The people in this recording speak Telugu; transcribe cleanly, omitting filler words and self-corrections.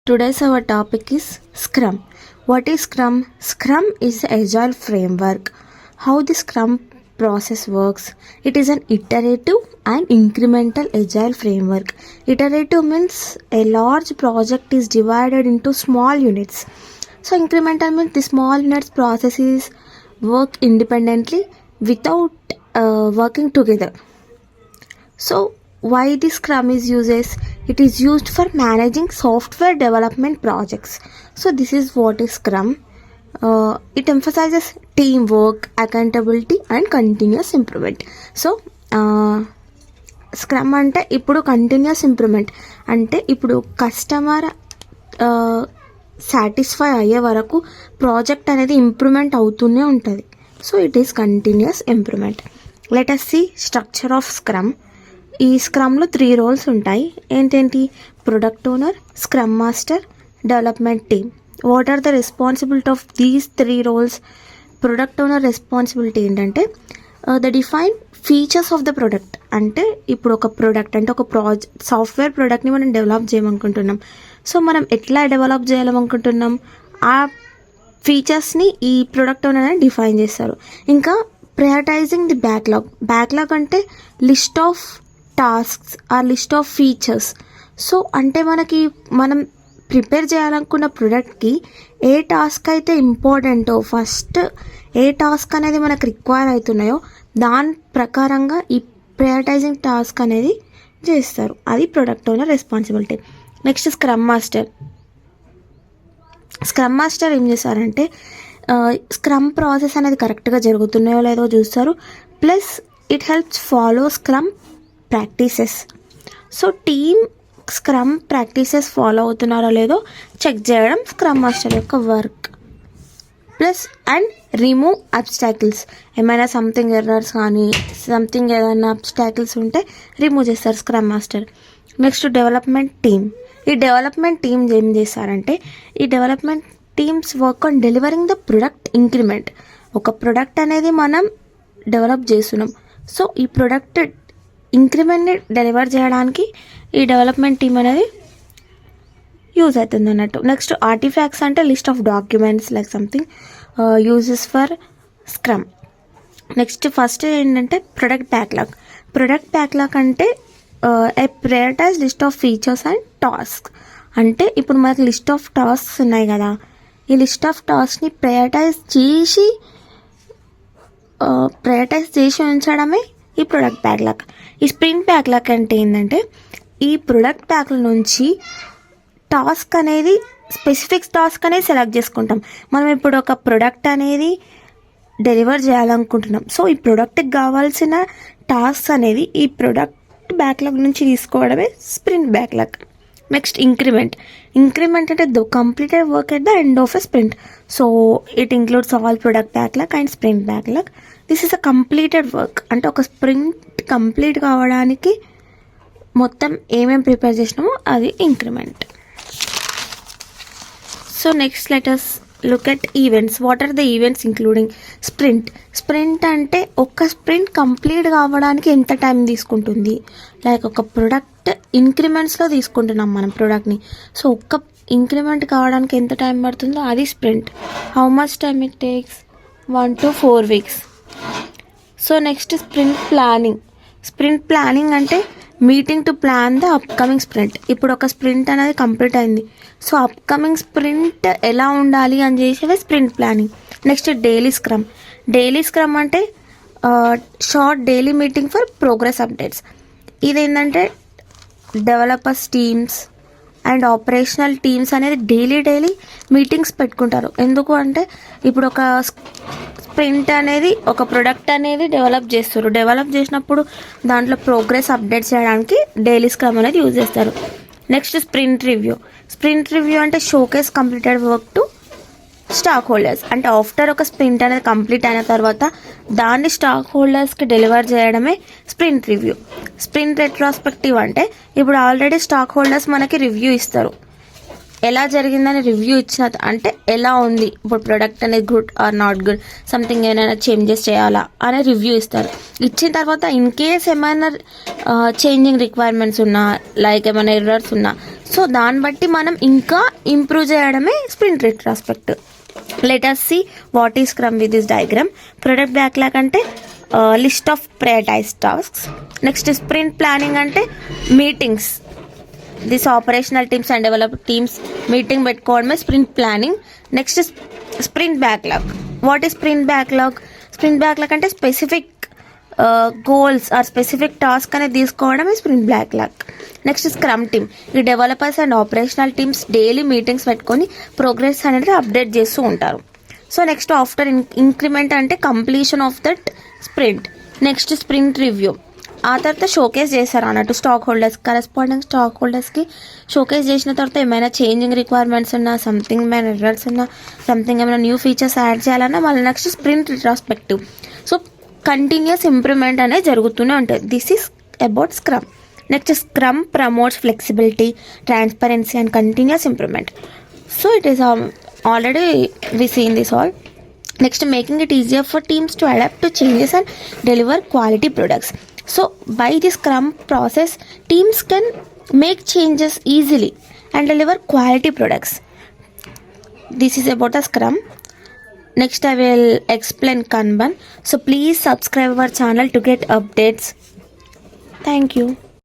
Today's our topic is Scrum. What is Scrum? Scrum is the agile framework. How the Scrum process works. It is an iterative and incremental agile framework. Iterative means a large project is divided into small units. So incremental means the small units processes work independently without working together. So why the Scrum is uses? It is used for managing software development projects. So this is what is Scrum. It emphasizes teamwork, accountability and continuous improvement. So scrum అంటే ఇప్పుడు కంటిన్యూస్ ఇంప్రూవ్మెంట్ అంటే ఇప్పుడు కస్టమర్ సాటిస్ఫై అయ్యే వరకు ప్రాజెక్ట్ అనేది ఇంప్రూవ్మెంట్ అవుతూనే ఉంటుంది. So it is continuous improvement. Let us see structure of scrum. ఈ స్క్రమ్లో 3 రోల్స్ ఉంటాయి. ఏంటేంటి? Product owner, scrum master, development team. What are the responsibility of these 3 roles? Product owner responsibility ఏంటంటే the define features of the product. అంటే ఇప్పుడు ఒక ప్రోడక్ట్ అంటే ఒక సాఫ్ట్వేర్ ప్రోడక్ట్ని మనం డెవలప్ చేయమనుకుంటున్నాం. సో మనం ఎట్లా డెవలప్ చేయాలనుకుంటున్నాం ఆ ఫీచర్స్ని ఈ ప్రొడక్ట్ ఓనర్ డిఫైన్ చేస్తారు. ఇంకా ప్రయారిటైజింగ్ ది బ్యాక్లాగ్ అంటే list of tasks or list of features. So అంటే మనం ప్రిపేర్ చేయాలనుకున్న ప్రోడక్ట్కి ఏ టాస్క్ అయితే ఇంపార్టెంటో, ఫస్ట్ ఏ టాస్క్ అనేది మనకు రిక్వైర్ అవుతున్నాయో దాని ప్రకారంగా ఈ ప్రయారిటైజింగ్ టాస్క్ అనేది చేస్తారు. అది product owner responsibility. Next scrum master ఏం చేస్తారంటే స్క్రమ్ ప్రాసెస్ అనేది కరెక్ట్గా జరుగుతున్నాయో లేదో చూస్తారు. Plus it helps follow scrum practices. So team scrum practices follow అవుతున్నారో లేదో చెక్ చేయడం స్క్రమ్ మాస్టర్ యొక్క work. Plus and remove obstacles. ఏమైనా సంథింగ్ ఎర్రర్స్ కానీ ఏదైనా అబ్స్టాకిల్స్ ఉంటే రిమూవ్ చేస్తారు scrum master. Next development team. ఈ డెవలప్మెంట్ టీమ్ ఏం చేస్తారంటే ఈ development teams work on delivering the product increment. ఒక ప్రొడక్ట్ అనేది మనం డెవలప్ చేస్తున్నాం. సో ఈ ప్రొడక్ట్ ఇంక్రిమెంట్ని డెలివర్ చేయడానికి ఈ డెవలప్మెంట్ టీమ్ అనేది యూజ్ అవుతుంది అన్నట్టు. నెక్స్ట్ ఆర్టిఫాక్ట్స్ అంటే list of documents like something uses for scrum. Next first ఏంటంటే ప్రొడక్ట్ బ్యాక్లాగ్ అంటే a prioritize list of features and task. అంటే ఇప్పుడు మనకి లిస్ట్ ఆఫ్ టాస్క్స్ ఉన్నాయి కదా, ఈ లిస్ట్ ఆఫ్ టాస్క్ని ప్రయారిటైజ్ చేసి ఉంచడమే ఈ ప్రొడక్ట్ బ్యాక్లాగ్. ఈ స్ప్రింట్ బ్యాక్లాగ్ అంటే ఏంటంటే ఈ ప్రొడక్ట్ బ్యాక్లాగ్ నుంచి టాస్క్ అనేది స్పెసిఫిక్ టాస్క్ అనేది సెలెక్ట్ చేసుకుంటాం. మనం ఇప్పుడు ఒక ప్రొడక్ట్ అనేది డెలివర్ చేయాలనుకుంటున్నాం. సో ఈ ప్రొడక్ట్కి కావాల్సిన టాస్క్ అనేది ఈ ప్రొడక్ట్ బ్యాక్లాగ్ నుంచి తీసుకోవడమే స్ప్రింట్ బ్యాక్లాగ్. నెక్స్ట్ ఇంక్రిమెంట్ అంటే the completed work at the end of a sprint. So it includes all product backlog and sprint backlog. This is a completed work. అంటే ఒక స్ప్రింట్ కంప్లీట్ కావడానికి మొత్తం ఏమేమి ప్రిపేర్ చేసినామో అది increment. So next let us look at events. What are the events including sprint అంటే ఒక స్ప్రింట్ కంప్లీట్ కావడానికి ఎంత టైం తీసుకుంటుంది. లైక్ ఒక ప్రొడక్ట్ ఇంక్రిమెంట్స్లో తీసుకుంటున్నాం మనం ప్రోడక్ట్ని. సో ఒక్క ఇంక్రిమెంట్ కావడానికి ఎంత టైం పడుతుందో అది sprint. How much time it takes? 1 to 4 weeks. So next sprint planning అంటే meeting to plan the upcoming sprint. ఇప్పుడు ఒక స్ప్రింట్ అనేది కంప్లీట్ అయింది. సో అప్కమింగ్ స్ప్రింట్ ఎలా ఉండాలి అని చేసేది sprint planning. Next daily scrum అంటే short daily meeting for progress updates. ఇదేంటంటే developers teams and operational teams అనేది డైలీ మీటింగ్స్ పెట్టుకుంటారు. ఎందుకు అంటే ఇప్పుడు ఒక స్ప్రింట్ అనేది ఒక ప్రొడక్ట్ అనేది డెవలప్ చేసినప్పుడు దాంట్లో ప్రోగ్రెస్ అప్డేట్ చేయడానికి డైలీ స్క్రమ్ అనేది యూజ్ చేస్తారు. నెక్స్ట్ స్ప్రింట్ రివ్యూ అంటే showcase completed work to stock holders. అంటే ఆఫ్టర్ ఒక స్ప్రింట్ అనేది కంప్లీట్ అయిన తర్వాత దాన్ని స్టాక్ హోల్డర్స్కి డెలివర్ చేయడమే స్ప్రింట్ రివ్యూ. స్ప్రింట్ రెట్రోస్పెక్టివ్ అంటే ఇప్పుడు ఆల్రెడీ స్టాక్ హోల్డర్స్ మనకి రివ్యూ ఇస్తారు. ఎలా జరిగిందని రివ్యూ ఇచ్చిన అంటే ఎలా ఉంది ఇప్పుడు ప్రొడక్ట్ అనేది good or not good, something ఏమైనా చేంజెస్ చేయాలా అనే రివ్యూ ఇస్తారు. ఇచ్చిన తర్వాత ఇన్ కేస్ ఏమైనా చేంజింగ్ రిక్వైర్మెంట్స్ ఉన్నా, లైక్ ఏమైనా ఎర్రర్స్ ఉన్నా, సో దాన్ని బట్టి మనం ఇంకా ఇంప్రూవ్ చేయడమే sprint retrospective. Let us see what is Scrum with this diagram. Product backlog అంటే list of prioritized tasks. Next sprint planning అంటే meetings, this operational teams and develop teams meeting పెట్టుకోవడమే sprint planning. Next sprint backlog. What is sprint backlog? Sprint backlog అంటే specific goals or specific task అనేది తీసుకోవడమే sprint backlog. Next scrum team, ఈ developers and operational teams daily meetings పెట్టుకొని ప్రోగ్రెస్ అనేది అప్డేట్ చేస్తూ ఉంటారు. సో నెక్స్ట్ ఆఫ్టర్ ఇంక్రిమెంట్ అంటే completion of that sprint. Next sprint review, ఆ తర్వాత షోకేస్ చేస్తారు అన్నట్టు స్టాక్ హోల్డర్స్, కరెస్పాండింగ్ స్టాక్ హోల్డర్స్కి షోకేస్ చేసిన తర్వాత ఏమైనా చేంజింగ్ రిక్వైర్మెంట్స్ ఉన్నా, సంథింగ్ ఏమైనా ఎర్రర్స్ ఉన్నా, సంథింగ్ ఏమైనా న్యూ ఫీచర్స్ యాడ్ చేయాలన్నా మళ్ళీ next sprint retrospective. So continuous improvement అనేది జరుగుతూనే ఉంటుంది. This is about scrum. Next scrum promotes flexibility, transparency and continuous improvement. So it is already we seen this all. Next, making it easier for teams to adapt to changes and deliver quality products. So by this Scrum process, teams can make changes easily and deliver quality products. This is about the Scrum. Next, I will explain Kanban. So please subscribe our channel to get updates. Thank you.